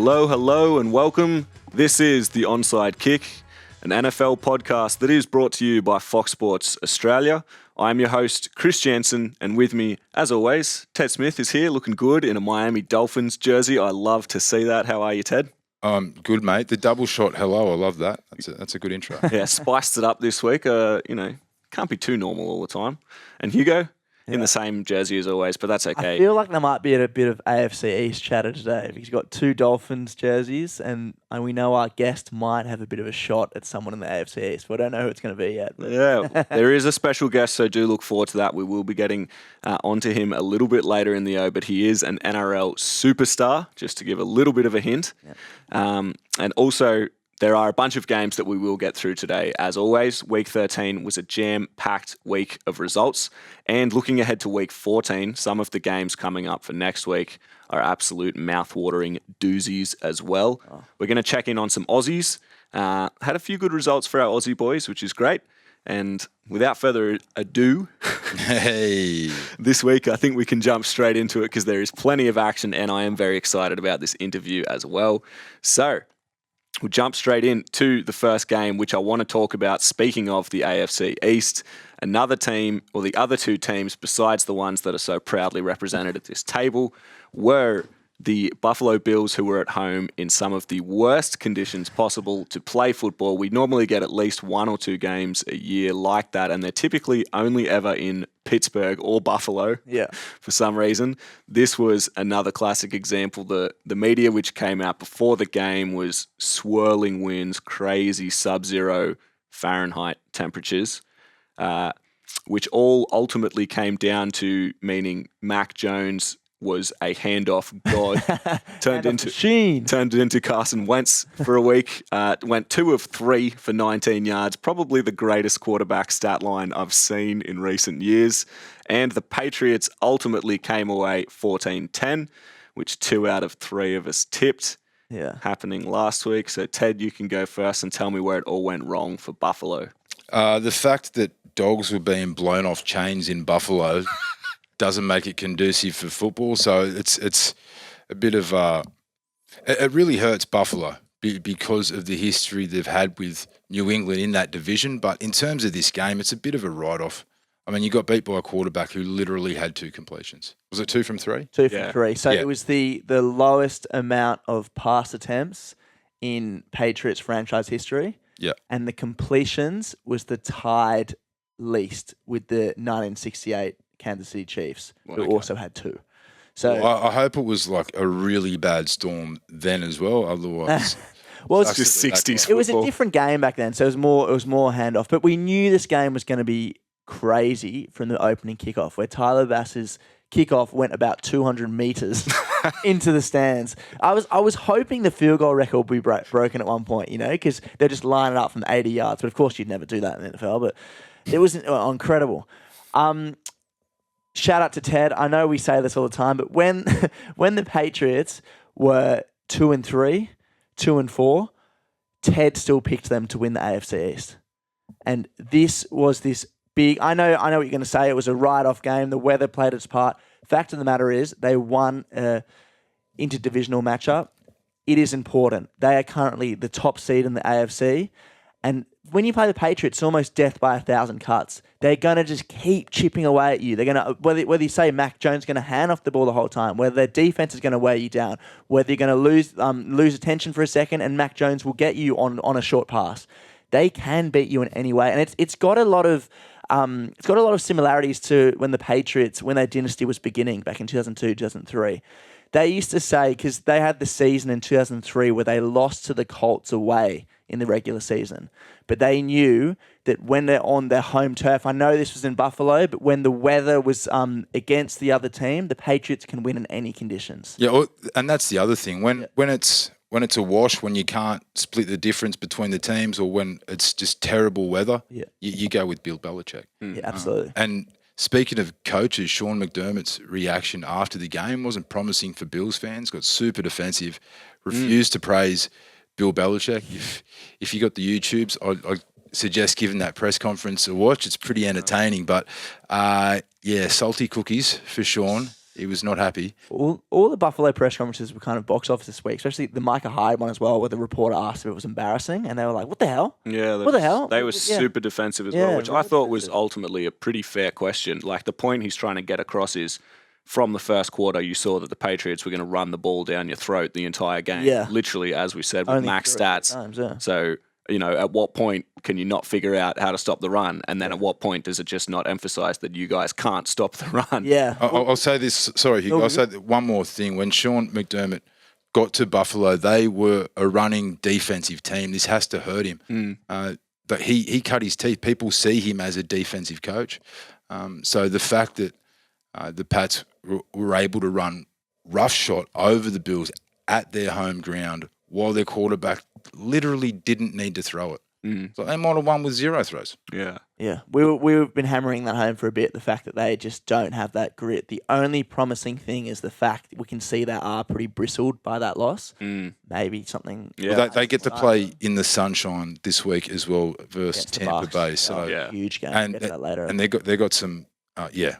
Hello, hello, and welcome. This is The Onside Kick, an NFL podcast that is brought to you by Fox Sports Australia. I'm your host, Chris Jansen, and with me, as always, Ted Smith is here, looking good in a Miami Dolphins jersey. I love to see that. How are you, Ted? Good, mate. The double shot hello, I love that. That's a good intro. Yeah, spiced it up this week. Can't be too normal all the time. And Hugo, in the same jersey as always, but that's okay. I feel like there might be a bit of AFC East chatter today because you've got two Dolphins jerseys and we know our guest might have a bit of a shot at someone in the AFC East. We don't know who it's going to be yet. But. Yeah, there is a special guest, so do look forward to that. We will be getting onto him a little bit later in the O, but he is an NRL superstar, just to give a little bit of a hint. Yeah. And also, there are a bunch of games that we will get through today. As always, Week 13 was a jam-packed week of results. And looking ahead to Week 14, some of the games coming up for next week are absolute mouth-watering doozies as well. Oh. We're going to check in on some Aussies. Had a few good results for our Aussie boys, which is great. And without further ado, this week I think we can jump straight into it because there is plenty of action and I am very excited about this interview as well. So we'll jump straight into the first game, which I want to talk about. Speaking of the AFC East, another team, or the other two teams besides the ones that are so proudly represented at this table, were the Buffalo Bills, who were at home in some of the worst conditions possible to play football. We normally get at least one or two games a year like that, and they're typically only ever in Pittsburgh or Buffalo for some reason. This was another classic example. The media which came out before the game was swirling winds, crazy sub-zero Fahrenheit temperatures, which all ultimately came down to meaning Mac Jones was a handoff god, turned into Carson Wentz for a week. Went 2 of 3 for 19 yards, probably the greatest quarterback stat line I've seen in recent years. And the Patriots ultimately came away 14-10, which 2 out of 3 of us tipped. Yeah, happening last week. So Ted, you can go first and tell me where it all went wrong for Buffalo. The fact that dogs were being blown off chains in Buffalo doesn't make it conducive for football. So it's a bit of it really hurts Buffalo because of the history they've had with New England in that division. But in terms of this game, it's a bit of a write-off. I mean, you got beat by a quarterback who literally had 2 completions. Was it 2 from 3? 2 from 3. So it was the lowest amount of pass attempts in Patriots franchise history. Yeah. And the completions was the tied least with the 1968 Kansas City Chiefs, who also had 2. So I hope it was like a really bad storm then as well. Otherwise, well, it's just 60s football. It was a different game back then, so it was more handoff. But we knew this game was going to be crazy from the opening kickoff, where Tyler Bass's kickoff went about 200 meters into the stands. I was hoping the field goal record would be broken at one point, because they're just lining up from 80 yards. But of course, you'd never do that in the NFL. But it was incredible. Shout out to Ted. I know we say this all the time, but when the Patriots were 2-3, 2-4, Ted still picked them to win the AFC East. And this was this big. I know what you're going to say. It was a write-off game. The weather played its part. Fact of the matter is, they won an interdivisional matchup. It is important. They are currently the top seed in the AFC, and when you play the Patriots, it's almost death by 1,000 cuts. They're going to just keep chipping away at you. They're going to, whether you say Mac Jones is going to hand off the ball the whole time, whether their defense is going to wear you down, whether you're going to lose attention for a second and Mac Jones will get you on a short pass. They can beat you in any way. And it's got a lot of similarities to when the Patriots, when their dynasty was beginning back in 2002, 2003. They used to say, because they had the season in 2003 where they lost to the Colts away in the regular season. But they knew that when they're on their home turf, I know this was in Buffalo, but when the weather was against the other team, the Patriots can win in any conditions. Yeah, and that's the other thing. When it's a wash, when you can't split the difference between the teams, or when it's just terrible weather, you go with Bill Belichick. Yeah, absolutely. And speaking of coaches, Sean McDermott's reaction after the game wasn't promising for Bills fans. Got super defensive, refused to praise Bill Belichick. If you got the YouTubes, I suggest giving that press conference a watch. It's pretty entertaining. But salty cookies for Sean. He was not happy. All the Buffalo press conferences were kind of box office this week, especially the Micah Hyde one as well, where the reporter asked if it was embarrassing, and they were like, "What the hell? Yeah, What the hell?" They were Yeah. super defensive as Yeah, well, which I very thought was defensive. ultimately a pretty fair question. Like the point he's trying to get across is from the first quarter, you saw that the Patriots were going to run the ball down your throat the entire game. Yeah. Literally, as we said, with Only max 3 or 4 stats. times, yeah. So, at what point can you not figure out how to stop the run? And then at what point does it just not emphasize that you guys can't stop the run? Yeah, I'll say this. Sorry, Hugh, I'll say one more thing. When Sean McDermott got to Buffalo, they were a running defensive team. This has to hurt him. But he cut his teeth. People see him as a defensive coach. So the fact that the Pats were able to run roughshod over the Bills at their home ground while their quarterback literally didn't need to throw it. So they might have won with 0 throws. Yeah. yeah. We've been hammering that home for a bit. The fact that they just don't have that grit. The only promising thing is the fact that we can see they are pretty bristled by that loss. Maybe something. Yeah. Well, they get to play in the sunshine this week as well versus Against the Tampa Bucks. Bay. So yeah. Huge game. and Get to that later. and they got some.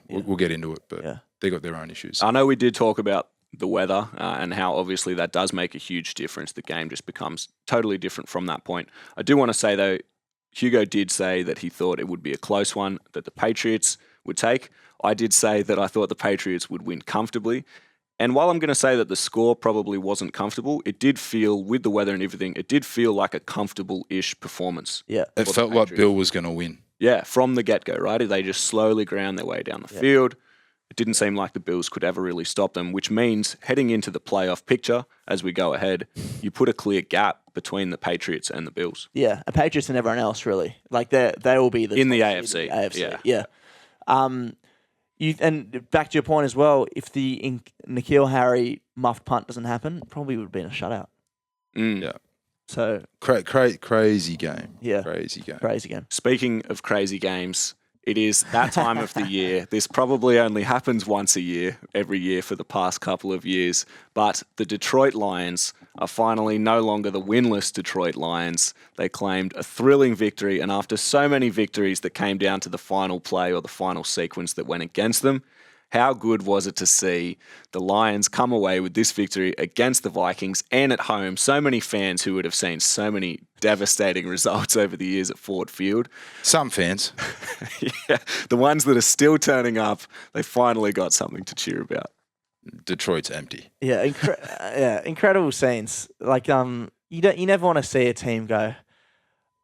We'll get into it, but Yeah. they got their own issues. I know we did talk about the weather and how obviously that does make a huge difference. The game just becomes totally different from that point. I do want to say, though, Hugo did say that he thought it would be a close one that the Patriots would take. I did say that I thought the Patriots would win comfortably. And while I'm going to say that the score probably wasn't comfortable, it did feel, with the weather and everything, it did feel like a comfortable-ish performance. yeah. It for the felt like Patriots. Bill was going to win. Yeah, from the get-go, right? They just slowly ground their way down the field. It didn't seem like the Bills could ever really stop them, which means heading into the playoff picture as we go ahead, you put a clear gap between the Patriots and the Bills. Yeah, and Patriots and everyone else really. Like they will be the In the top seed AFC, in the AFC. Yeah. And back to your point as well, if the N'Keal Harry muffed punt doesn't happen, it probably would have been a shutout. Yeah, So crazy game. Yeah. Crazy game. crazy game. Speaking of crazy games, it is that time of the year. This probably only happens once a year, every year for the past couple of years. But the Detroit Lions are finally no longer the winless Detroit Lions. They claimed a thrilling victory, and after so many victories that came down to the final play or the final sequence that went against them, how good was it to see the Lions come away with this victory against the Vikings and at home? So many fans who would have seen so many devastating results over the years at Ford Field. Some fans. Yeah, the ones that are still turning up, they finally got something to cheer about. Detroit's empty. Yeah, incredible scenes. Like you never want to see a team go,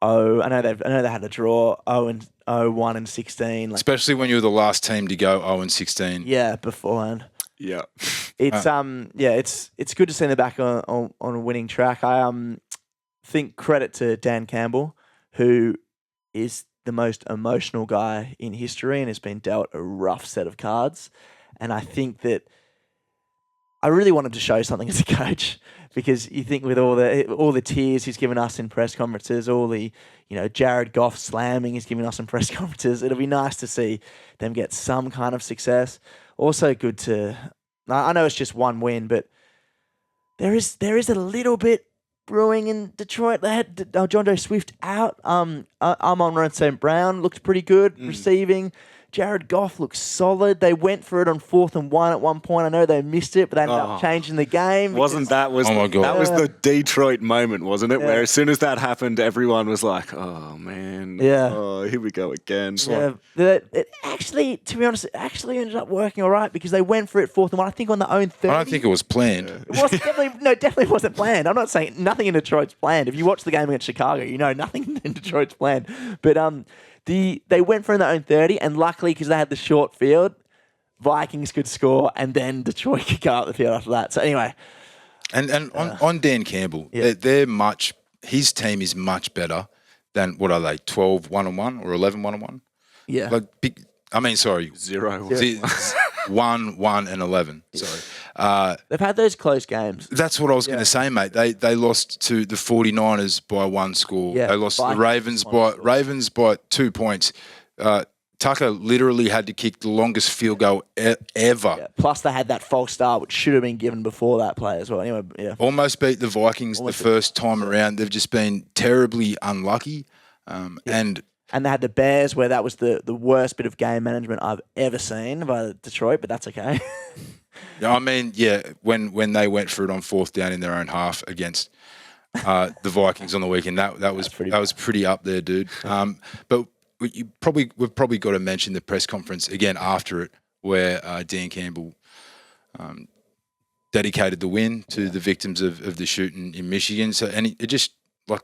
I know they had a draw 1 and 16. Like, Especially when you're the last team to go 0-16. yeah, beforehand. Yeah. It's it's good to see them back on a winning track. I think credit to Dan Campbell, who is the most emotional guy in history and has been dealt a rough set of cards. And I think that I really wanted to show something as a coach, because you think with all the tears he's given us in press conferences, all the Jared Goff slamming he's given us in press conferences, it'll be nice to see them get some kind of success. Also good to, I know it's just one win, but there is a little bit brewing in Detroit. They had John Doe Swift out. Amon-Ra St. Brown looked pretty good receiving. Jared Goff looks solid. They went for it on 4th and 1 at one point. I know they missed it, but they ended up changing the game. That was Oh my God. that was the Detroit moment, wasn't it? Yeah. Where as soon as that happened, everyone was like, "Oh man, Yeah. oh, here we go again." Yeah, it actually, to be honest, it actually ended up working all right, because they went for it 4th and 1. I think on their own 30. I don't think it was planned. It was definitely wasn't planned. I'm not saying nothing in Detroit's planned. If you watch the game against Chicago, you know nothing in Detroit's planned. But they went for in their own 30, and luckily, because they had the short field, Vikings could score, and then Detroit could go up the field after that. So anyway, And on Dan Campbell, Yeah. his team is much better than, what are they, 12-1-1 or 11-1-1? yeah, Like big. I mean, sorry, 0. 1, and 11. Sorry. they've had those close games. That's what I was going to say, mate. They lost to the 49ers by 1 score. Yeah, They lost to the Vikings Ravens by 2 points. Tucker literally had to kick the longest field goal ever. Yeah. Plus, they had that false start, which should have been given before that play as well. Anyway, yeah. Almost beat the Vikings the first time around. They've just been terribly unlucky. And And they had the Bears, where that was the worst bit of game management I've ever seen by Detroit, but that's okay. I mean, yeah, when they went for it on fourth down in their own half against the Vikings on the weekend, that was pretty up there, dude. But we've probably got to mention the press conference again after it, where Dan Campbell dedicated the win to the victims of the shooting in Michigan. So, and it just like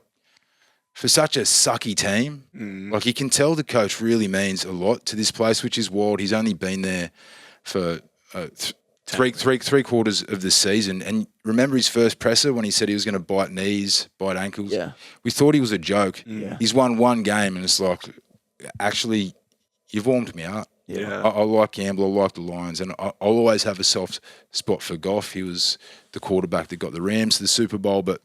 for such a sucky team, like you can tell the coach really means a lot to this place, which is wild. He's only been there for three quarters of the season. And remember his first presser when he said he was going to bite knees, bite ankles? Yeah. We thought he was a joke. Yeah. He's won one game and it's like, actually, you've warmed me up. Yeah. I like Campbell. I like the Lions. And I'll always have a soft spot for Goff. He was the quarterback that got the Rams to the Super Bowl. But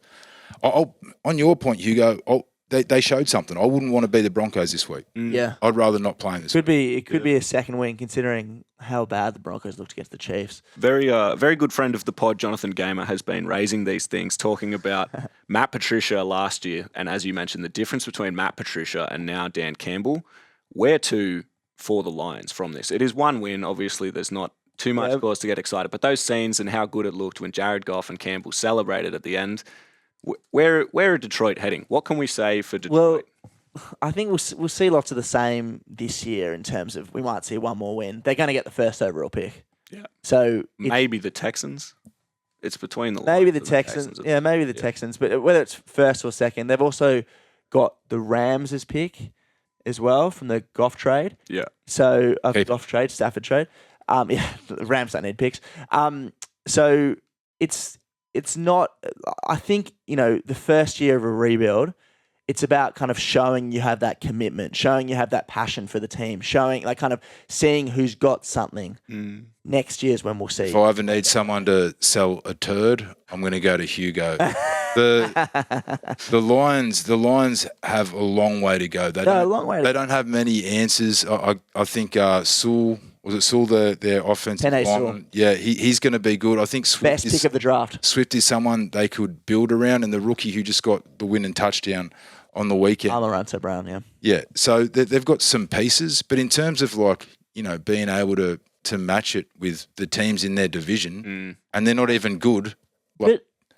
on your point, Hugo, they showed something. I wouldn't want to be the Broncos this week. Yeah. I'd rather not play them this week. It could be a second win considering how bad the Broncos looked against the Chiefs. Very good friend of the pod, Jonathan Gamer, has been raising these things, talking about Matt Patricia last year. And as you mentioned, the difference between Matt Patricia and now Dan Campbell, where to for the Lions from this? It is one win. Obviously, there's not too much cause to get excited. But those scenes and how good it looked when Jared Goff and Campbell celebrated at the end, where are Detroit heading? What can we say for Detroit? Well, I think we'll see lots of the same this year in terms of we might see one more win. They're going to get the first overall pick. Yeah. So maybe the Texans. It's between the maybe Lions the and Texans. the Yeah, maybe the Texans. But whether it's first or second, they've also got the Rams' pick as well from the Goff trade. Yeah. So Goff trade, Stafford trade. Yeah, the Rams don't need picks. So it's not. I think the first year of a rebuild, it's about kind of showing you have that commitment, showing you have that passion for the team, showing kind of seeing who's got something. Next year's when we'll see. If I ever need someone to sell a turd, I'm going to go to Hugo. The Lions have a long way to go. They don't have many answers. I think Sewell, their offensive lineman? Yeah, he's going to be good. I think Best pick of the draft. Swift is someone they could build around, and the rookie who just got the win and touchdown on the weekend. Alonzo Brown, yeah. Yeah, so they've got some pieces, but in terms of being able to match it with the teams in their division, and they're not even good.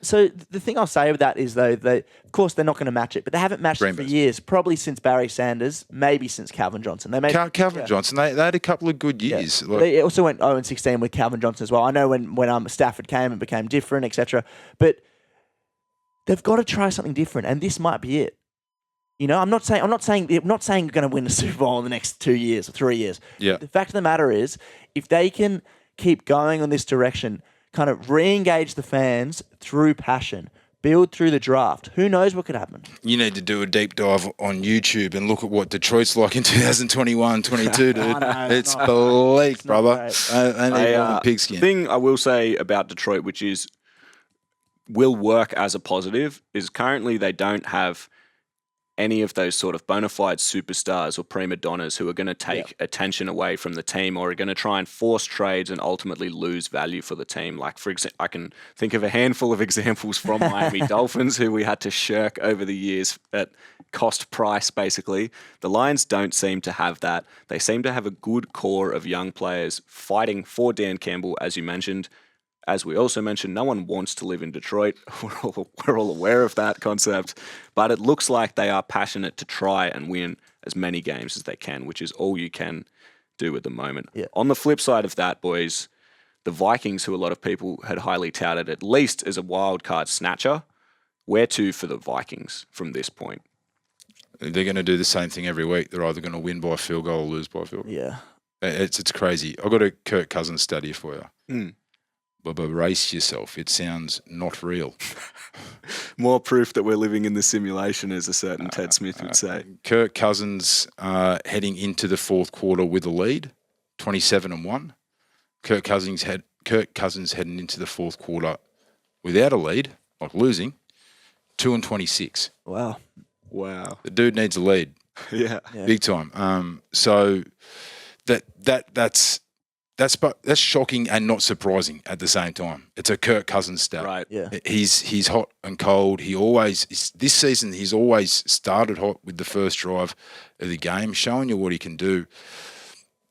So the thing I'll say with that is, though, of course they're not going to match it, but they haven't matched it for years, probably since Barry Sanders, maybe since Calvin Johnson. Calvin Johnson, they had a couple of good years. Yeah. They also went 0-16 with Calvin Johnson as well. I know when Stafford came, it became different, etc. But they've got to try something different, and this might be it. I'm not saying you're going to win the Super Bowl in the next 2 years or 3 years. Yeah. The fact of the matter is, if they can keep going on this direction, kind of re-engage the fans through passion, build through the draft, who knows what could happen? You need to do a deep dive on YouTube and look at what Detroit's like in 2021-22, dude. It's bleak, brother. Pigskin. Thing I will say about Detroit, which is will work as a positive, is currently they don't have any of those sort of bona fide superstars or prima donnas who are going to take attention away from the team or are going to try and force trades and ultimately lose value for the team. Like, for example, I can think of a handful of examples from Miami Dolphins who we had to shirk over the years at cost price, basically. The Lions don't seem to have that. They seem to have a good core of young players fighting for Dan Campbell, as you mentioned. As we also mentioned, no one wants to live in Detroit. We're all aware of that concept. But it looks like they are passionate to try and win as many games as they can, which is all you can do at the moment. Yeah. On the flip side of that, boys, the Vikings, who a lot of people had highly touted, at least as a wild card snatcher, where to for the Vikings from this point? They're going to do the same thing every week. They're either going to win by a field goal or lose by a field goal. Yeah. It's crazy. I've got a Kirk Cousins study for you. But brace yourself. It sounds not real. More proof that we're living in the simulation, as a certain Ted Smith would say. Kirk Cousins heading into the fourth quarter with a lead, 27-1. Kirk Cousins heading into the fourth quarter without a lead, like losing, 2-26. Wow. The dude needs a lead. Yeah. Big time. So that's shocking and not surprising at the same time. It's a Kirk Cousins stat. Right. Yeah. He's hot and cold. This season he's always started hot with the first drive of the game, showing you what he can do.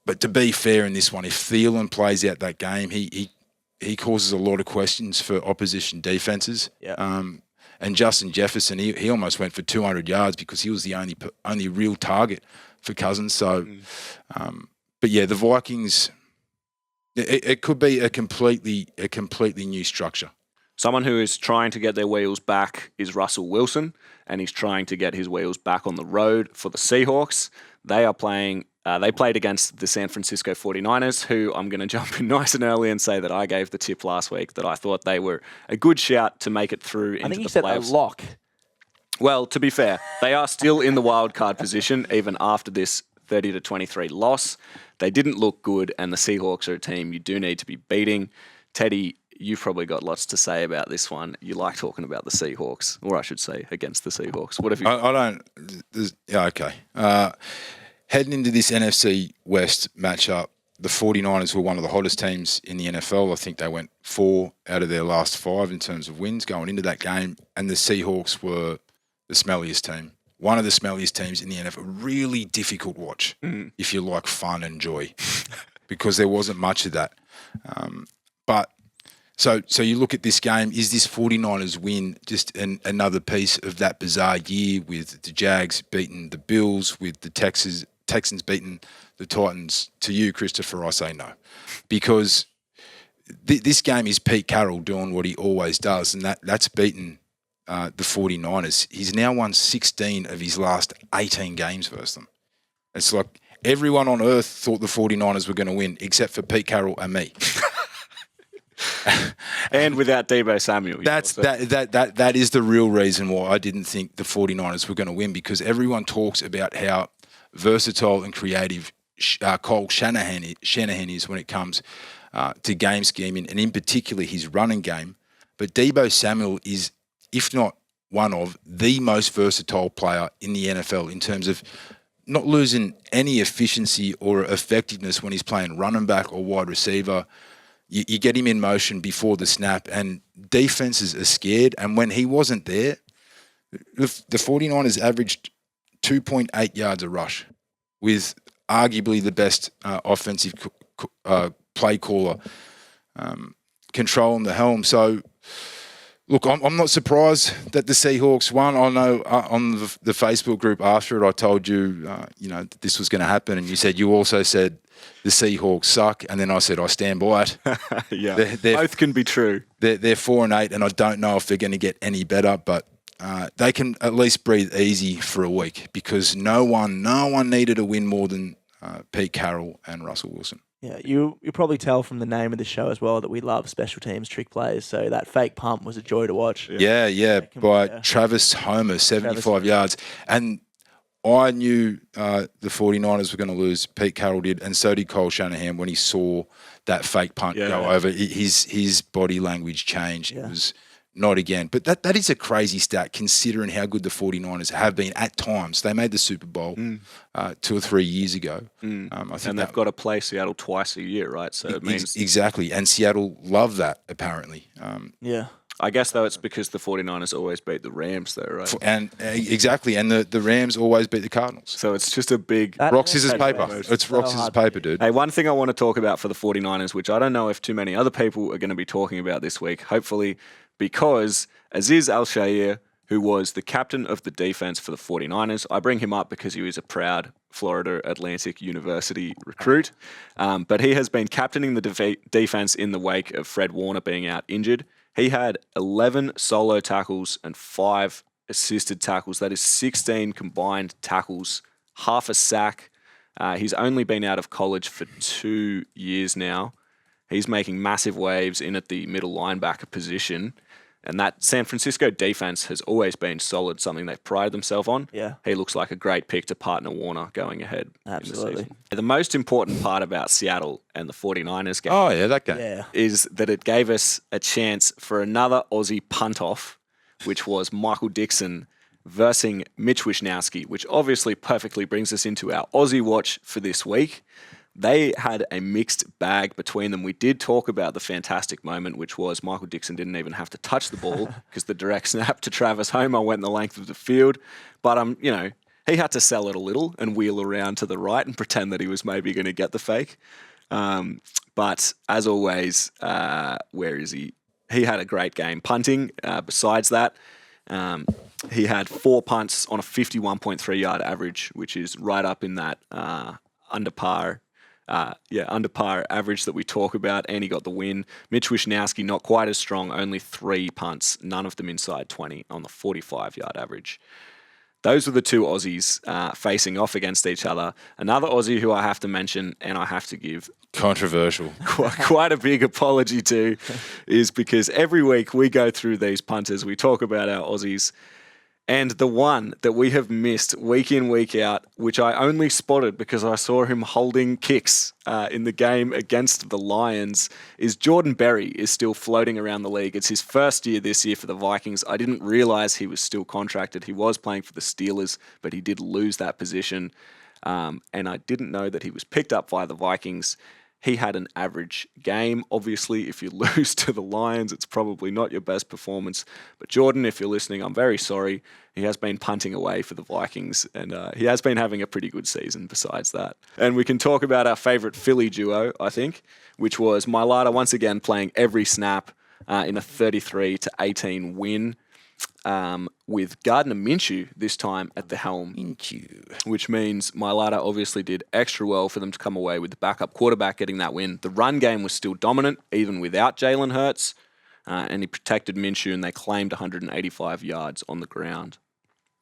But to be fair in this one, if Thielen plays out that game, he he causes a lot of questions for opposition defenses. Yeah. And Justin Jefferson, he almost went for 200 yards because he was the only real target for Cousins. So, but yeah, the Vikings, it could be a completely new structure. Someone who is trying to get their wheels back is Russell Wilson, and he's trying to get his wheels back on the road for the Seahawks. They are playing. They played against the San Francisco 49ers, who I'm going to jump in nice and early and say that I gave the tip last week that I thought they were a good shout to make it through into I think you the said playoffs. a lock. Well, to be fair, they are still in the wild card position even after this 30-23 loss. They didn't look good, and the Seahawks are a team you do need to be beating. Teddy, you've probably got lots to say about this one. You like talking about the Seahawks, or I should say against the Seahawks. What have you? I don't. Yeah, okay. Heading into this NFC West matchup, the 49ers were one of the hottest teams in the NFL. I think they went 4 out of their last 5 in terms of wins going into that game. And the Seahawks were the smelliest team. One of the smelliest teams in the NFL. Really difficult watch if you like fun and joy because there wasn't much of that. But so you look at this game, is this 49ers win just another piece of that bizarre year with the Jags beating the Bills, with the Texans beating the Titans? To you, Christopher, I say no. Because this game is Pete Carroll doing what he always does, and that's beaten the 49ers. He's now won 16 of his last 18 games versus them. It's like everyone on earth thought the 49ers were going to win except for Pete Carroll and me. And without Deebo Samuel. That is the real reason why I didn't think the 49ers were going to win, because everyone talks about how versatile and creative Kyle Shanahan is when it comes to game scheming, and in particular his running game. But Deebo Samuel is, if not one of, the most versatile player in the NFL in terms of not losing any efficiency or effectiveness when he's playing running back or wide receiver. You get him in motion before the snap, and defenses are scared. And when he wasn't there, the 49ers averaged 2.8 yards a rush with arguably the best offensive play caller controlling the helm. So, look, I'm not surprised that the Seahawks won. I know on the Facebook group after it, I told you, that this was going to happen, and you said you also said the Seahawks suck, and then I said I stand by it. Yeah, both can be true. They're 4-8, and I don't know if they're going to get any better, but they can at least breathe easy for a week, because no one needed a win more than Pete Carroll and Russell Wilson. Yeah, you probably tell from the name of the show as well that we love special teams trick plays. So that fake pump was a joy to watch. Yeah, by Travis Homer, 75 yards. And I knew the 49ers were going to lose. Pete Carroll did, and so did Kyle Shanahan when he saw that fake punt go over. His body language changed. It was not again. But that is a crazy stat considering how good the 49ers have been at times. They made the Super Bowl 2 or 3 years ago. I think they've got to play Seattle twice a year, right? So it means exactly. And Seattle love that, apparently. I guess, though, it's because the 49ers always beat the Rams, though, right? And exactly. And the Rams always beat the Cardinals. So it's just a big rock, scissors, paper. It's rock, scissors, paper, dude. Hey, one thing I want to talk about for the 49ers, which I don't know if too many other people are going to be talking about this week, hopefully, because Aziz Al-Shaair, who was the captain of the defense for the 49ers, I bring him up because he was a proud Florida Atlantic University recruit, but he has been captaining the defense in the wake of Fred Warner being out injured. He had 11 solo tackles and 5 assisted tackles. That is 16 combined tackles, half a sack. He's only been out of college for 2 years now. He's making massive waves in at the middle linebacker position. And that San Francisco defense has always been solid, something they've prided themselves on. Yeah. He looks like a great pick to partner Warner going ahead. Absolutely. In the season. The most important part about Seattle and the 49ers game that game. is that it gave us a chance for another Aussie punt-off, which was Michael Dixon versus Mitch Wishnowsky, which obviously perfectly brings us into our Aussie watch for this week. They had a mixed bag between them. We did talk about the fantastic moment, which was Michael Dixon didn't even have to touch the ball because the direct snap to Travis Homer went the length of the field. But, he had to sell it a little and wheel around to the right and pretend that he was maybe going to get the fake. But as always, where is he? He had a great game punting. Besides that, he had 4 punts on a 51.3 yard average, which is right up in that under par average that we talk about, and he got the win. Mitch Wisnowski, not quite as strong, only 3 punts, none of them inside 20 on the 45-yard average. Those were the two Aussies facing off against each other. Another Aussie who I have to mention and I have to give Controversial. quite a big apology to is because every week we go through these punters, we talk about our Aussies, and the one that we have missed week in, week out, which I only spotted because I saw him holding kicks in the game against the Lions, is Jordan Berry is still floating around the league. It's his first year this year for the Vikings. I didn't realise he was still contracted. He was playing for the Steelers, but he did lose that position. And I didn't know that he was picked up by the Vikings. He had an average game. Obviously, if you lose to the Lions, it's probably not your best performance. But Jordan, if you're listening, I'm very sorry. He has been punting away for the Vikings, and he has been having a pretty good season besides that. And we can talk about our favourite Philly duo, I think, which was Mailata once again playing every snap in a 33-18 win. With Gardner Minshew this time at the helm, which means Mailata obviously did extra well for them to come away with the backup quarterback getting that win. The run game was still dominant, even without Jalen Hurts, and he protected Minshew, and they claimed 185 yards on the ground.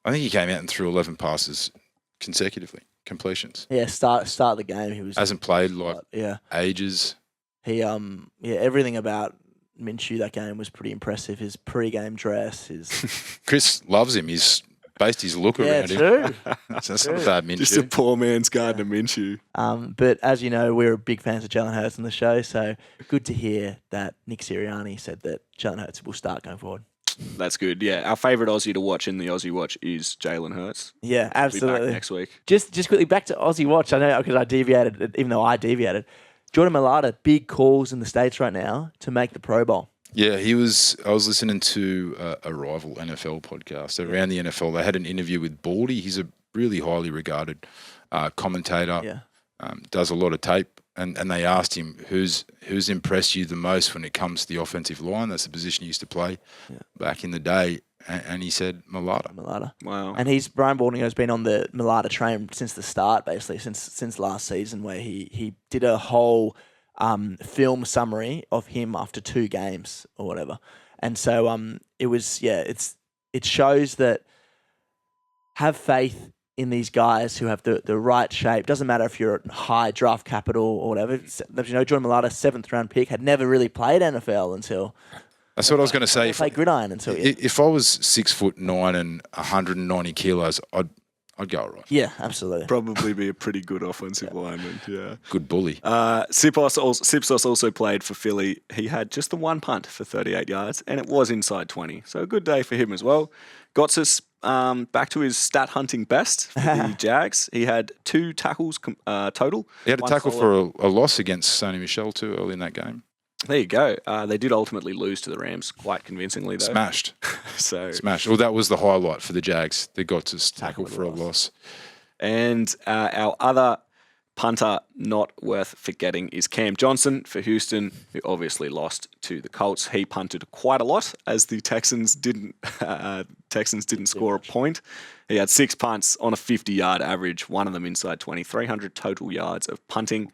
I think he came out and threw 11 passes consecutively, completions. Yeah, start the game. He was Hasn't played yeah. ages. He everything about Minshew that game was pretty impressive. His pre-game dress, his Chris loves him. He's based his look around him. true. That's not a bad Minshew. Just a poor man's Gardner Minshew. But as you know, we're big fans of Jalen Hurts on the show, so good to hear that Nick Sirianni said that Jalen Hurts will start going forward. That's good. Yeah, our favourite Aussie to watch in the Aussie Watch is Jalen Hurts. Yeah, He'll be absolutely. back next week. Just quickly back to Aussie Watch. I know because I deviated, even though I deviated. Jordan Mailata, big calls in the States right now to make the Pro Bowl. Yeah, I was listening to a rival NFL podcast around the NFL. They had an interview with Baldy. He's a really highly regarded commentator. Yeah. Does a lot of tape, and they asked him who's impressed you the most when it comes to the offensive line. That's the position he used to play back in the day, and he said Mailata. Wow. And Brian Balding has been on the Mailata train since the start, basically since last season, where he did a whole film summary of him after 2 games or whatever. And so it shows that have faith in these guys who have the right shape. Doesn't matter if you're at high draft capital or whatever. You know, Jordan Mailata, 7th round pick, had never really played NFL until. That's what I was going to say. Played gridiron until. If I was 6'9" and 190 kilos, I'd go all right. Yeah, absolutely. Probably be a pretty good offensive lineman. Yeah. Good bully. Sipsos also played for Philly. He had just the 1 punt for 38 yards, and it was inside 20. So a good day for him as well. Gotsis back to his stat hunting best for the Jags. He had 2 tackles total. He had a tackle for a loss against Sony Michel too early in that game. There you go. They did ultimately lose to the Rams quite convincingly, though. Smashed. Smashed. Well, that was the highlight for the Jags. They got to tackle for a loss. And our other punter not worth forgetting is Cam Johnson for Houston, who obviously lost to the Colts. He punted quite a lot as the Texans didn't score a point. He had 6 punts on a 50-yard average, one of them inside 20, 300 total yards of punting.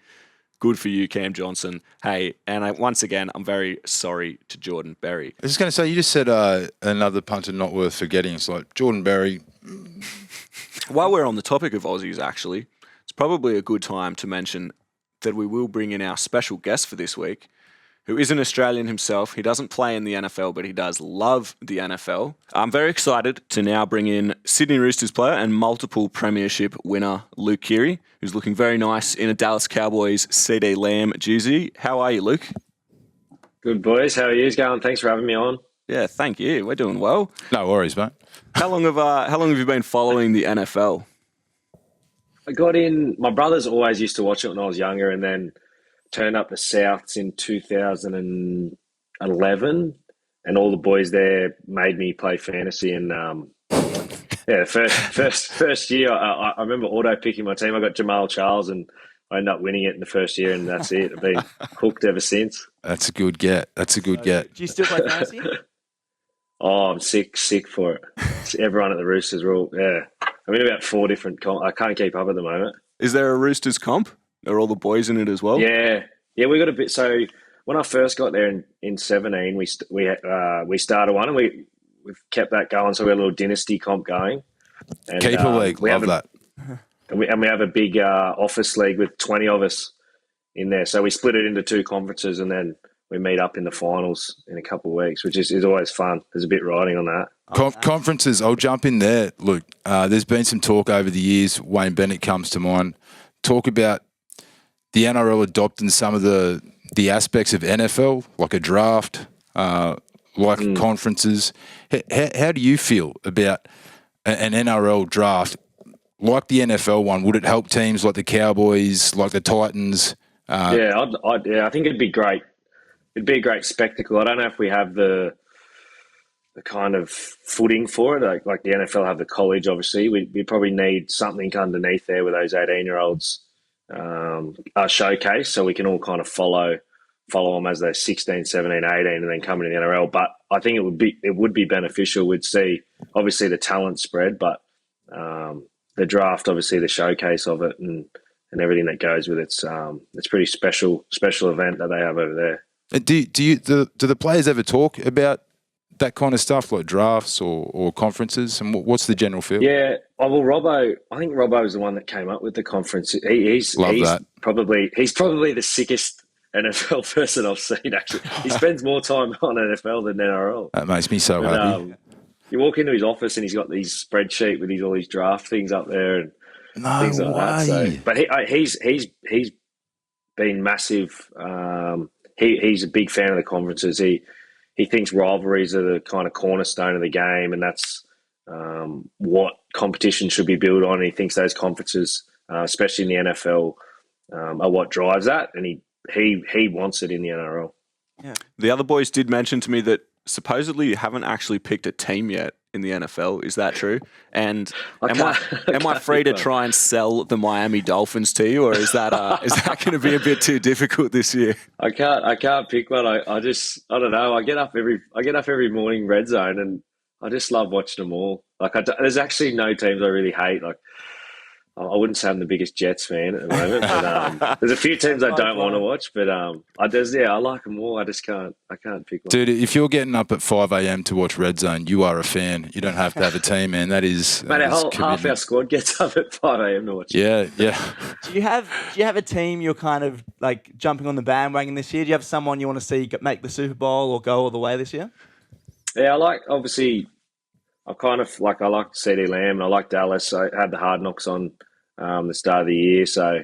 Good for you, Cam Johnson. Hey, and once again, I'm very sorry to Jordan Berry. I was just going to say, you just said another punter not worth forgetting. It's like Jordan Berry. While we're on the topic of Aussies, actually, it's probably a good time to mention that we will bring in our special guest for this week, who is an Australian himself. He doesn't play in the NFL, but he does love the NFL. I'm very excited to now bring in Sydney Roosters player and multiple premiership winner Luke Keary, who's looking very nice in a Dallas Cowboys CD Lamb jersey. How are you, Luke? Good, boys. How are you going? Thanks for having me on. Yeah, thank you. We're doing well. No worries, mate. How long have you been following the NFL? I got in. My brothers always used to watch it when I was younger, and then turned up the Souths in 2011, and all the boys there made me play fantasy. And first year, I remember auto picking my team. I got Jamal Charles and I ended up winning it in the first year, and that's it. I've been hooked ever since. That's a good get. That's a good get. Do you still play fantasy? Oh, I'm sick for it. Everyone at the Roosters are all, yeah. I'm in about 4 different I can't keep up at the moment. Is there a Roosters comp? Are all the boys in it as well? Yeah, we got a bit. So when I first got there in 17, we started one, and we've kept that going. So we had a little dynasty comp going. And, Keeper league, love that. And we have a big office league with 20 of us in there. So we split it into 2 conferences, and then we meet up in the finals in a couple of weeks, which is always fun. There's a bit riding on that. Conferences, I'll jump in there, Luke. There's been some talk over the years. Wayne Bennett comes to mind. Talk about the NRL adopting some of the aspects of NFL, like a draft, conferences. How do you feel about an NRL draft like the NFL one? Would it help teams like the Cowboys, like the Titans? I think it'd be great. It'd be a great spectacle. I don't know if we have the kind of footing for it. Like the NFL have the college, obviously. We probably need something underneath there with those 18-year-olds are showcased, so we can all kind of follow them as they're 16, 17, 18, and then come into the NRL. But I think it would be beneficial. We'd see obviously the talent spread, but the draft, obviously the showcase of it and everything that goes with it. It's pretty special event that they have over there. Do the players ever talk about that kind of stuff, like drafts or conferences? And what's the general feel? Yeah, well, I think Robbo is the one that came up with the conference. He's probably the sickest NFL person I've seen. Actually, he spends more time on NFL than NRL. That makes me so happy. You walk into his office and he's got these spreadsheet with all these draft things up there and things like that. So, but he's been massive. He's a big fan of the conferences. He thinks rivalries are the kind of cornerstone of the game, and that's what competition should be built on. And he thinks those conferences, especially in the NFL, are what drives that, and he wants it in the NRL. Yeah. The other boys did mention to me that supposedly you haven't actually picked a team yet in the NFL. Is that true? And am I free to try and sell the Miami Dolphins to you, or is that going to be a bit too difficult this year? I can't pick one. I don't know. I get up every morning, Red Zone, and I just love watching them all. There's actually no teams I really hate. I wouldn't say I'm the biggest Jets fan at the moment, but there's a few teams I don't want to watch. But I like them all. I can't pick one. Dude, if you're getting up at 5 a.m. to watch Red Zone, you are a fan. You don't have to have a team, man. That is, mate, half our squad gets up at 5 a.m. to watch. Yeah. Do you have a team you're kind of like jumping on the bandwagon this year? Do you have someone you want to see make the Super Bowl or go all the way this year? Yeah, I like CD Lamb and I like Dallas. I had the Hard Knocks on the start of the year, so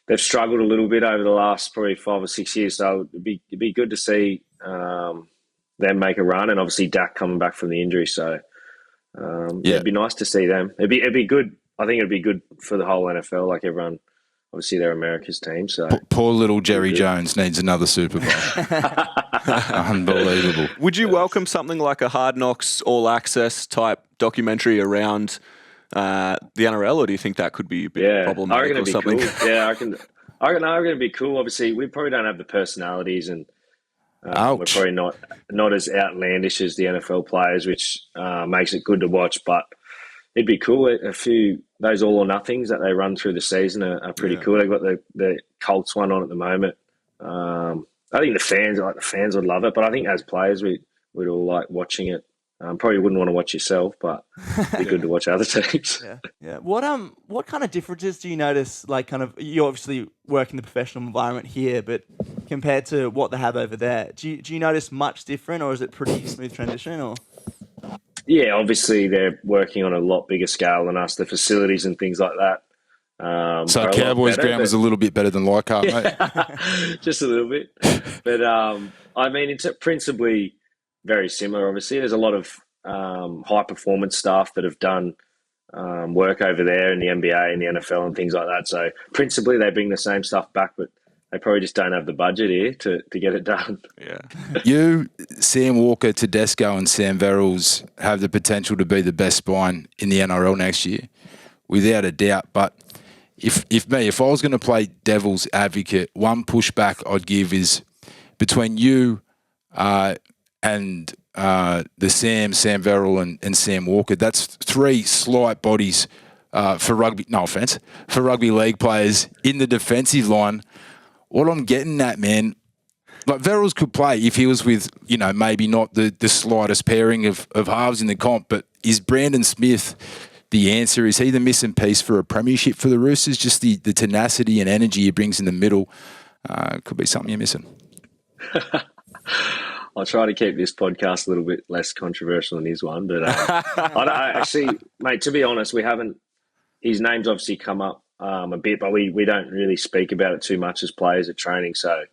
they've struggled a little bit over the last probably 5 or 6 years. So it'd be good to see them make a run, and obviously Dak coming back from the injury. So it'd be nice to see them. It'd be good. I think it'd be good for the whole NFL. Like everyone, obviously they're America's team. So poor little Jerry Jones needs another Super Bowl. Unbelievable. Would you welcome something like a Hard Knocks All Access type documentary around the NRL, or do you think that could be a bit problematic or something? Cool. Yeah, I reckon it'd be cool. Obviously, we probably don't have the personalities, and we're probably not as outlandish as the NFL players, which makes it good to watch. But it'd be cool. A few those all or nothings that they run through the season are pretty cool. They've got the Colts one on at the moment. I think the fans would love it, but I think as players we'd all like watching it. Probably wouldn't want to watch yourself, but it'd be good to watch other teams. Yeah. What kind of differences do you notice? Like, kind of, you obviously work in the professional environment here, but compared to what they have over there, do you notice much different, or is it pretty smooth transition? Or yeah, obviously they're working on a lot bigger scale than us. The facilities and things like that. So Cowboys ground was a little bit better than Leichhardt, mate. Just a little bit, but I mean, it's principally very similar. Obviously, there's a lot of high performance staff that have done work over there in the NBA and the NFL and things like that. So principally, they bring the same stuff back, but they probably just don't have the budget here to get it done. Yeah. You, Sam Walker, Tedesco, and Sam Verrills have the potential to be the best spine in the NRL next year, without a doubt. But if I was going to play devil's advocate, one pushback I'd give is between you and the Sam Verrill and Sam Walker. That's three slight bodies for rugby. No offense, for rugby league players in the defensive line. What I'm getting at, man, like Verrills could play if he was with, maybe not the slightest pairing of halves in the comp, but is Brandon Smith the answer? Is he the missing piece for a premiership for the Roosters? Just the tenacity and energy he brings in the middle could be something you're missing. I'll try to keep this podcast a little bit less controversial than his one, but I actually, mate, to be honest, we haven't. His name's obviously come up a bit, but we don't really speak about it too much as players at training. So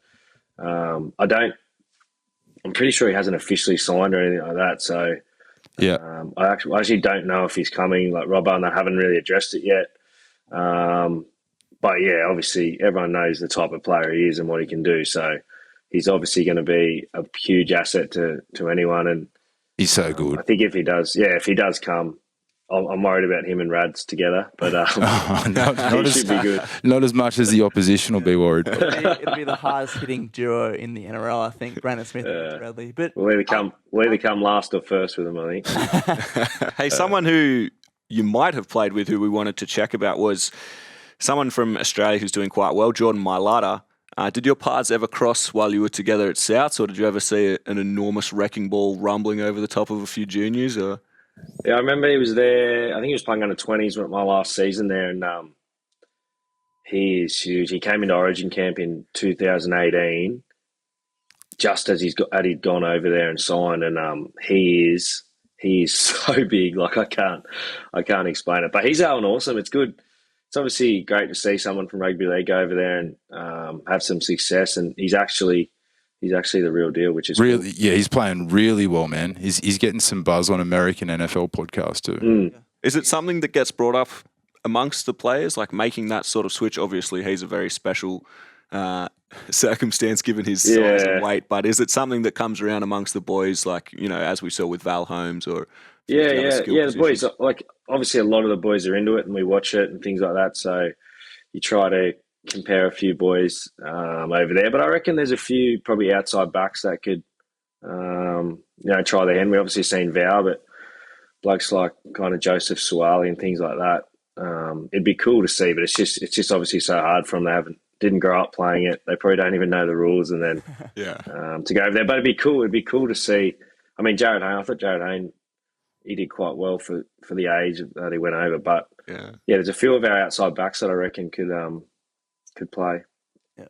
I'm pretty sure he hasn't officially signed or anything like that. So yeah, I actually don't know if he's coming. Like Robbo and they haven't really addressed it yet. But yeah, obviously everyone knows the type of player he is and what he can do. So he's obviously going to be a huge asset to anyone. And he's so good. I think if he does come, I'm worried about him and Rads together, but he should be good. Not as much as the opposition will be worried. It'll be the hardest hitting duo in the NRL, I think, Brandon Smith and Bradley. But we'll either come last or first with them, I think. Hey, someone who you might have played with who we wanted to check about was someone from Australia who's doing quite well, Jordan Mailata. Did your paths ever cross while you were together at Souths, or did you ever see an enormous wrecking ball rumbling over the top of a few juniors? Or yeah, I remember he was there. I think he was playing under 20s at my last season there, and he is huge. He came into Origin camp in 2018, just as he'd gone over there and signed, and he is so big. Like I can't explain it, but he's out and awesome. It's good. It's obviously great to see someone from rugby league go over there and have some success, and he's actually the real deal, which is really cool. Yeah, he's playing really well, man. He's getting some buzz on American NFL podcast too. Is it something that gets brought up amongst the players, like making that sort of switch? Obviously, he's a very special circumstance given his size and weight, but is it something that comes around amongst the boys, like, as we saw with Val Holmes or the boys, like, obviously a lot of the boys are into it and we watch it and things like that, so you try to compare a few boys over there, but I reckon there's a few probably outside backs that could try their hand. We obviously seen Val, but blokes like kind of Joseph Suwali and things like that, it'd be cool to see, but it's just obviously so hard for them. They didn't grow up playing it, they probably don't even know the rules, and then to go over there, but it'd be cool to see. I mean, I thought Jared Hayne, he did quite well for the age that he went over, but there's a few of our outside backs that I reckon could play. Yeah.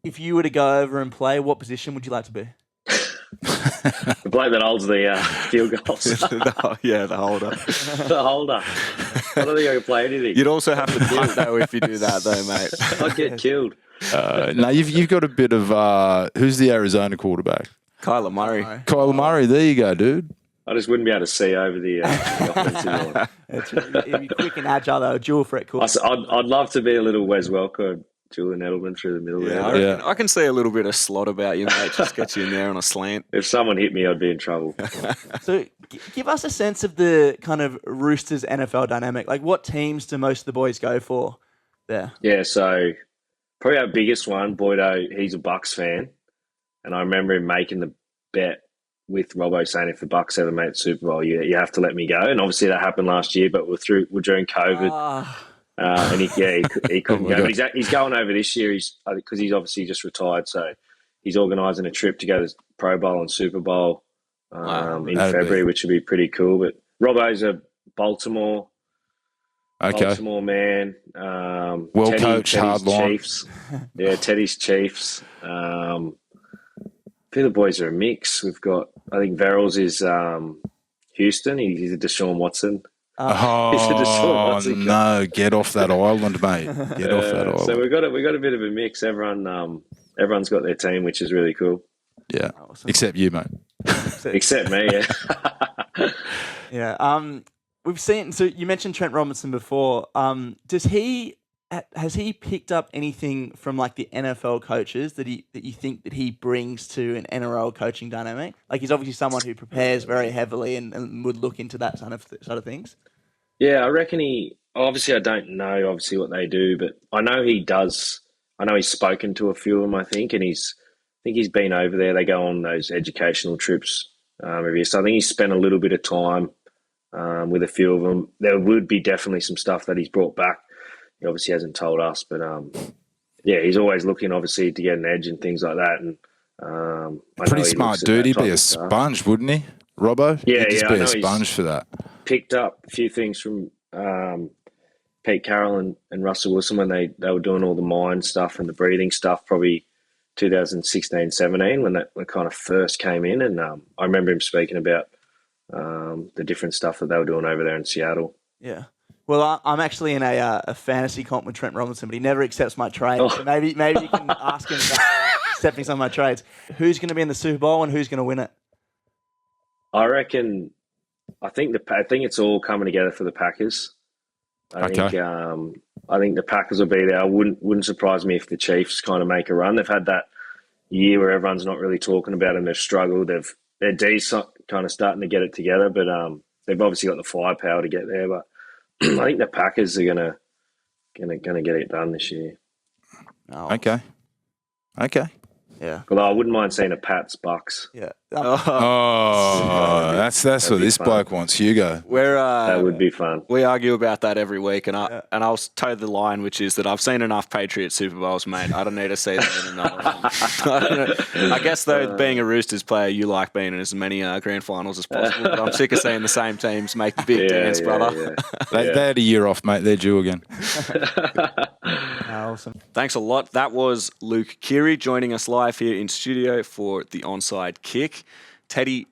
If you were to go over and play, what position would you like to be? The bloke that holds the field goals. the holder. The holder. I don't think I can play anything. You'd also have to punt though if you do that though, mate. I'd get killed. No, you've got a bit of who's the Arizona quarterback? Kyler Murray. Kyler Murray. There you go, dude. I just wouldn't be able to see over the offensive line. It'd be quick and agile though, dual threat quarterback. I'd love to be a little Wes Welker, Julian Edelman through the middle there. I can see a little bit of slot about you, mate. Just get you in there on a slant. If someone hit me, I'd be in trouble. So give us a sense of the kind of Roosters NFL dynamic. Like, what teams do most of the boys go for there? Yeah, so probably our biggest one, Boydo, he's a Bucks fan. And I remember him making the bet with Robbo saying if the Bucks ever made the Super Bowl, you have to let me go. And obviously that happened last year, but we're during COVID. And he couldn't go. But he's going over this year because he's obviously just retired. So he's organising a trip to go to the Pro Bowl and Super Bowl in February, which would be pretty cool. But Robbo's a Baltimore man. Well coached, hard line. Chiefs. Yeah, Teddy's Chiefs. I think the boys are a mix. We've got, I think Verrills is Houston. He's a Deshaun Watson. No! Get off that island, mate. Get off that island. So we've got a bit of a mix. Everyone's got their team, which is really cool. Yeah, awesome. Except you, mate. Except me, yeah. Yeah. We've seen. So you mentioned Trent Robinson before. Has he picked up anything from like the NFL coaches that you think that he brings to an NRL coaching dynamic? Like, he's obviously someone who prepares very heavily and would look into that sort of things. Yeah, I reckon he Obviously, I don't know obviously what they do, but I know he does. I know he's spoken to a few of them, I think, and I think he's been over there. They go on those educational trips every year. So I think he's spent a little bit of time with a few of them. There would be definitely some stuff that he's brought back. He obviously hasn't told us, but yeah, he's always looking obviously to get an edge and things like that. And I know Pretty he smart looks at dude. that He'd be type a of stuff. sponge, wouldn't he, Robbo? Yeah, He'd just yeah, be I know a he's sponge for that. picked up a few things from Pete Carroll and Russell Wilson when they were doing all the mind stuff and the breathing stuff, probably 2016, 17, when kind of first came in. And I remember him speaking about the different stuff that they were doing over there in Seattle. Yeah. Well, I'm actually in a fantasy comp with Trent Robinson, but he never accepts my trade. Oh. So maybe you can ask him about accepting some of my trades. Who's going to be in the Super Bowl and who's going to win it? I reckon. I think it's all coming together for the Packers. I think the Packers will be there. Wouldn't surprise me if the Chiefs kind of make a run. They've had that year where everyone's not really talking about them. They've struggled. Their D's kind of starting to get it together, but they've obviously got the firepower to get there. But I think the Packers are gonna get it done this year. Oh, Okay. Yeah. Although I wouldn't mind seeing a Pats Bucks. Yeah. Oh, that's what be this fun. bloke wants, Hugo. That would be fun. We argue about that every week, and I'll toe the line, which is that I've seen enough Patriots Super Bowls, mate. I don't need to see them in another one. I guess, though, being a Roosters player, you like being in as many grand finals as possible, but I'm sick of seeing the same teams make the big dance, brother. They had a year off, mate. They're due again. Awesome. Thanks a lot. That was Luke Keary joining us live here in studio for the Onside Kick. Teddy,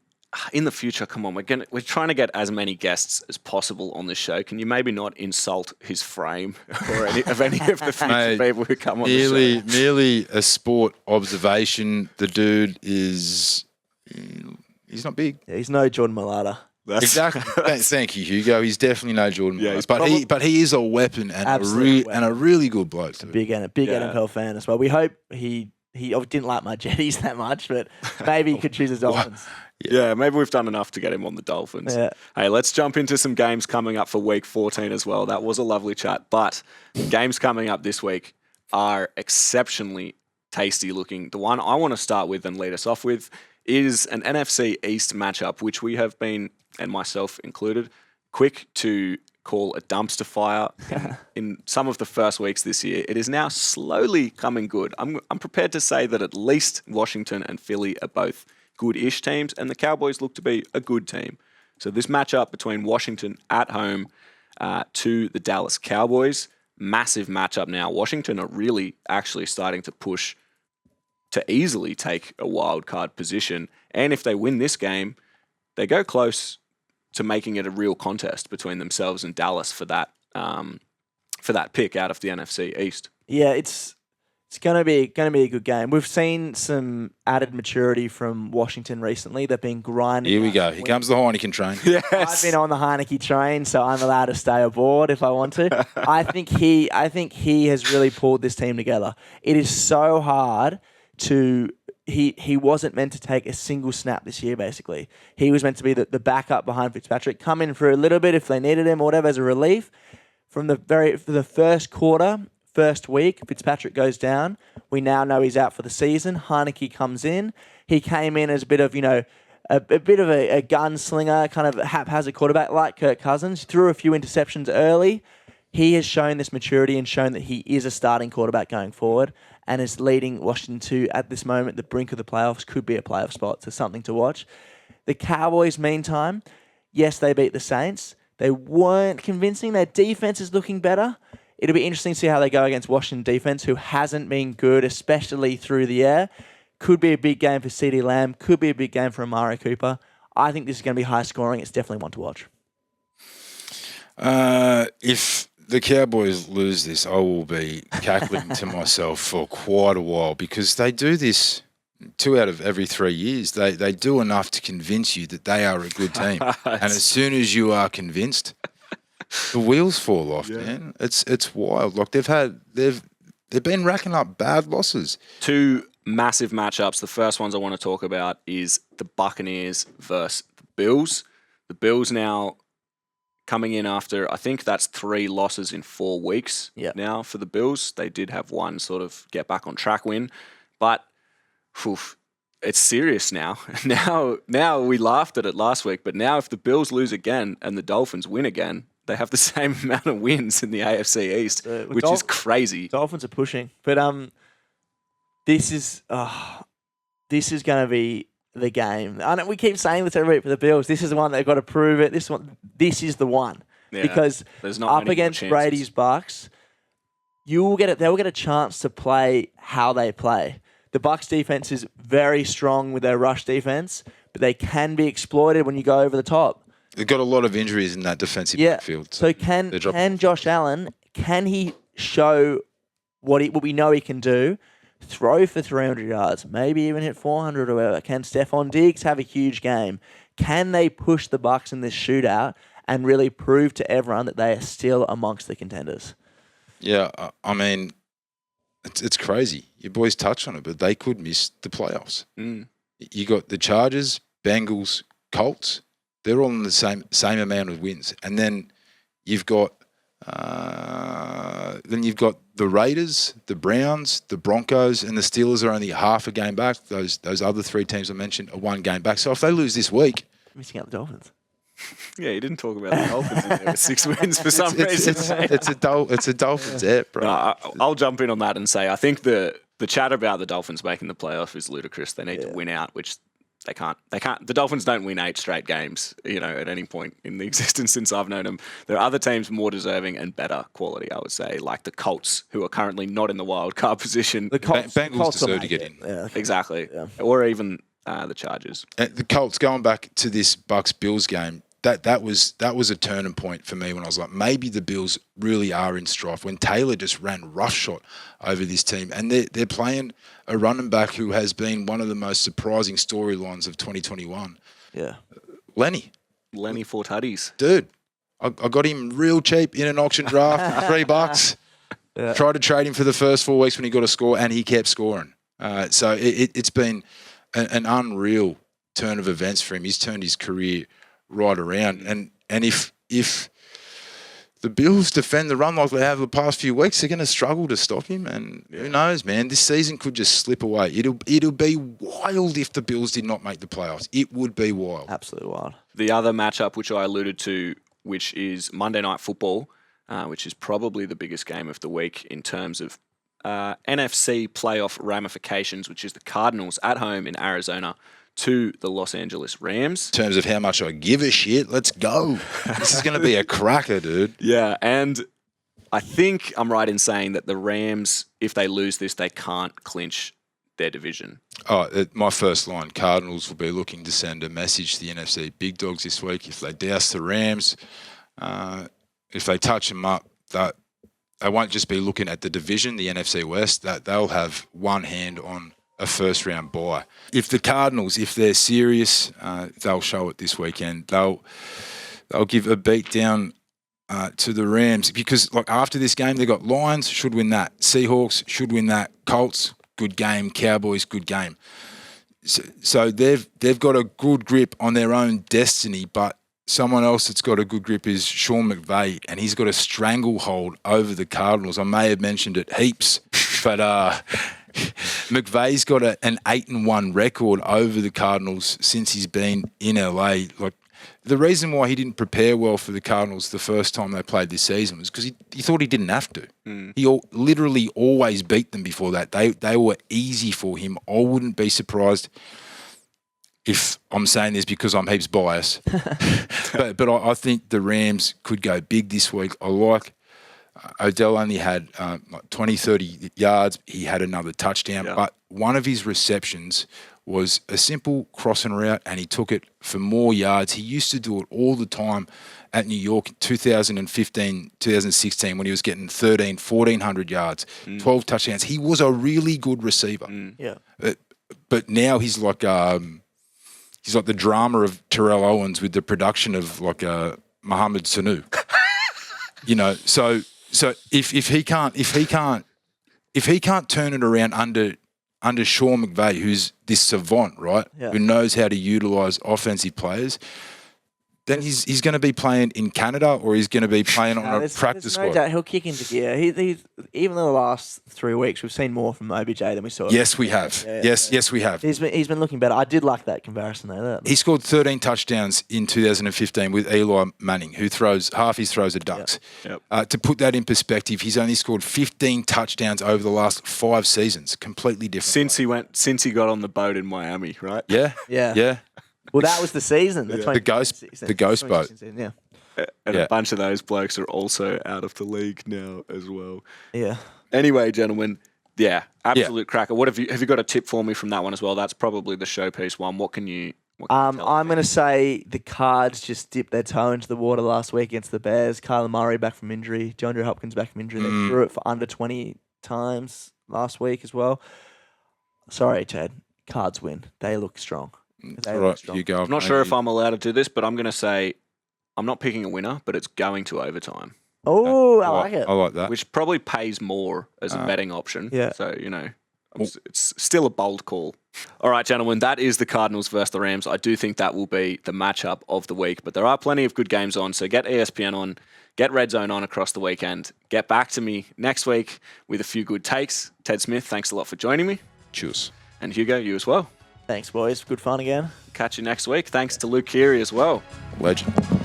in the future, come on, we're trying to get as many guests as possible on the show. Can you maybe not insult his frame or any of the future Mate, people who come on the show? merely a sport observation. The dude he's not big. Yeah, he's no Jordan Mailata. Exactly. Thank you, Hugo. He's definitely no Jordan. Yeah, Mailata, but he is a weapon and a really good bloke too. Big NFL fan as well. We hope he didn't like my Jetties that much, but maybe he could choose his Dolphins. Yeah, maybe we've done enough to get him on the Dolphins. Yeah. Hey, let's jump into some games coming up for week 14 as well. That was a lovely chat, but games coming up this week are exceptionally tasty looking. The one I want to start with and lead us off with is an NFC East matchup, which we have been, and myself included, quick to call a dumpster fire in some of the first weeks this year. It is now slowly coming good. I'm prepared to say that at least Washington and Philly are both good-ish teams, and the Cowboys look to be a good team. So this matchup between Washington at home to the Dallas Cowboys, massive matchup now. Washington are really actually starting to push to easily take a wild card position. And if they win this game, they go close to making it a real contest between themselves and Dallas for that pick out of the NFC East. Yeah, it's going to be a good game. We've seen some added maturity from Washington recently. They've been grinding. Here we go. Here comes the Heineken train. I've been on the Heineke train, so I'm allowed to stay aboard if I want to. I think he has really pulled this team together. It is so hard to. He wasn't meant to take a single snap this year, basically. He was meant to be the backup behind Fitzpatrick, come in for a little bit if they needed him or whatever as a relief. For the first quarter, first week, Fitzpatrick goes down. We now know he's out for the season. Heineke comes in. He came in as a bit of, a bit of a gunslinger, kind of haphazard quarterback like Kirk Cousins. Threw a few interceptions early. He has shown this maturity and shown that he is a starting quarterback going forward and is leading Washington to, at this moment, the brink of the playoffs. Could be a playoff spot, so something to watch. The Cowboys, meantime, yes, they beat the Saints. They weren't convincing. Their defense is looking better. It'll be interesting to see how they go against Washington defense, who hasn't been good, especially through the air. Could be a big game for CeeDee Lamb. Could be a big game for Amari Cooper. I think this is going to be high scoring. It's definitely one to watch. If the Cowboys lose this, I will be cackling to myself for quite a while because they do this 2 out of every 3 years. They do enough to convince you that they are a good team. And as soon as you are convinced, the wheels fall off, man. It's wild. Like they've been racking up bad losses. 2 massive matchups. The first ones I want to talk about is the Buccaneers versus the Bills. The Bills now coming in after, I think that's 3 losses in 4 weeks Yep. now for the Bills. They did have one sort of get back on track win, but it's serious now. Now we laughed at it last week, but now if the Bills lose again and the Dolphins win again, they have the same amount of wins in the AFC East, which is crazy. Dolphins are pushing, but this is going to be the game. I know we keep saying this every week for the Bills. This is the one they've got to prove it. This is the one because there's not up many more against chances. Brady's Bucks, they'll get a chance to play how they play. The Bucks defense is very strong with their rush defense, but they can be exploited when you go over the top. They've got a lot of injuries in that defensive backfield. So can Josh Allen, can he show what we know he can do? Throw for 300 yards, maybe even hit 400 or whatever. Can Stephon Diggs have a huge game? Can they push the Bucks in this shootout and really prove to everyone that they are still amongst the contenders? Yeah, I mean, it's crazy. Your boys touched on it, but they could miss the playoffs. You got the Chargers, Bengals, Colts. They're all in the same amount of wins, and then you've got the Raiders, the Browns, the Broncos, and the Steelers are only half a game back. Those other 3 teams I mentioned are 1 game back. So if they lose this week, Missing out the Dolphins. Yeah, you didn't talk about the Dolphins in there with 6 wins for some reason. it's a Dolphins app, bro. No, I'll jump in on that and say I think the chat about the Dolphins making the playoff is ludicrous. They need to win out, which they can't. The Dolphins don't win 8 straight games, at any point in the existence since I've known them. There are other teams more deserving and better quality, I would say, like the Colts, who are currently not in the wild card position. The Colts, Bengals deserve to get in. Yeah, Exactly. Yeah. Or even the Chargers. The Colts, going back to this Bucks-Bills game, that was a turning point for me when I was like, maybe the Bills really are in strife. When Taylor just ran roughshod over this team, and they're playing a running back who has been one of the most surprising storylines of 2021. Yeah, Lenny Fortuddies. Dude, I got him real cheap in an auction draft for $3. Yeah. Tried to trade him for the first 4 weeks when he got a score, and he kept scoring. So it's been an unreal turn of events for him. He's turned his career right around. And if the Bills defend the run like they have the past few weeks, they're going to struggle to stop him. And who knows, man? This season could just slip away. It'll be wild if the Bills did not make the playoffs. It would be wild. absolutely wild. The other matchup, which I alluded to, which is Monday Night Football, which is probably the biggest game of the week in terms of NFC playoff ramifications, which is the Cardinals at home in Arizona to the Los Angeles Rams. In terms of how much I give a shit, let's go. This is going to be a cracker, dude. Yeah, and I think I'm right in saying that the Rams, if they lose this, they can't clinch their division. My first line, Cardinals will be looking to send a message to the NFC big dogs this week. If they douse the Rams, if they touch them up, that they won't just be looking at the division, the NFC West, that they'll have one hand on a first-round bye. If the Cardinals, if they're serious, they'll show it this weekend. They'll give a beat down to the Rams because, like, after this game, they got Lions, should win that. Seahawks should win that. Colts, good game. Cowboys, good game. So they've got a good grip on their own destiny, but someone else that's got a good grip is Sean McVay, and he's got a stranglehold over the Cardinals. I may have mentioned it heaps, but McVay's got an 8-1 record over the Cardinals since he's been in LA. Like, the reason why he didn't prepare well for the Cardinals the first time they played this season was because he thought he didn't have to. He literally always beat them before that. They were easy for him. I wouldn't be surprised if I'm saying this because I'm heaps biased. but I think the Rams could go big this week. I like Odell only had 20, 30 yards. He had another touchdown, but one of his receptions was a simple crossing route, and he took it for more yards. He used to do it all the time at New York in 2015, 2016, when he was getting 1,400 yards, 12 touchdowns. He was a really good receiver. Yeah. But now he's like the drama of Terrell Owens with the production of like Mohamed Sanu. So if he can't turn it around under Sean McVay, who's this savant, right, who knows how to utilize offensive players, then he's going to be playing in Canada or he's going to be playing on a there's practice no squad. doubt he'll kick into gear. He's even in the last 3 weeks, we've seen more from OBJ than we saw. Yes, we have. Yeah. Yes, we have. He's been looking better. I did like that comparison though. He scored 13 touchdowns in 2015 with Eli Manning, who throws half his throws are ducks. Yep. To put that in perspective, he's only scored 15 touchdowns over the last 5 seasons. Completely different. Since he got on the boat in Miami, right? Yeah. Well, that was the season. The ghost boat. Season, yeah. And Yeah. a bunch of those blokes are also out of the league now as well. Yeah. Anyway, gentlemen, absolute cracker. Have you got a tip for me from that one as well? That's probably the showpiece one. What can you tell me? I'm going to say the Cards just dipped their toe into the water last week against the Bears. Kyler Murray back from injury. DeAndre Hopkins back from injury. They threw it for under 20 times last week as well. Sorry, Ted. Cards win. They look strong. They All look right, strong. you go. I'm not sure if I'm allowed to do this, but I'm going to say I'm not picking a winner, but it's going to overtime, Oh, I like it. I like that. which probably pays more as a betting option. Yeah. So, it's still a bold call. All right, gentlemen, that is the Cardinals versus the Rams. I do think that will be the matchup of the week, but there are plenty of good games on. So get ESPN on, get Red Zone on across the weekend. Get back to me next week with a few good takes. Ted Smith, thanks a lot for joining me. Cheers. And Hugo, you as well. Thanks, boys. Good fun again. Catch you next week. Thanks to Luke Keary as well. Legend.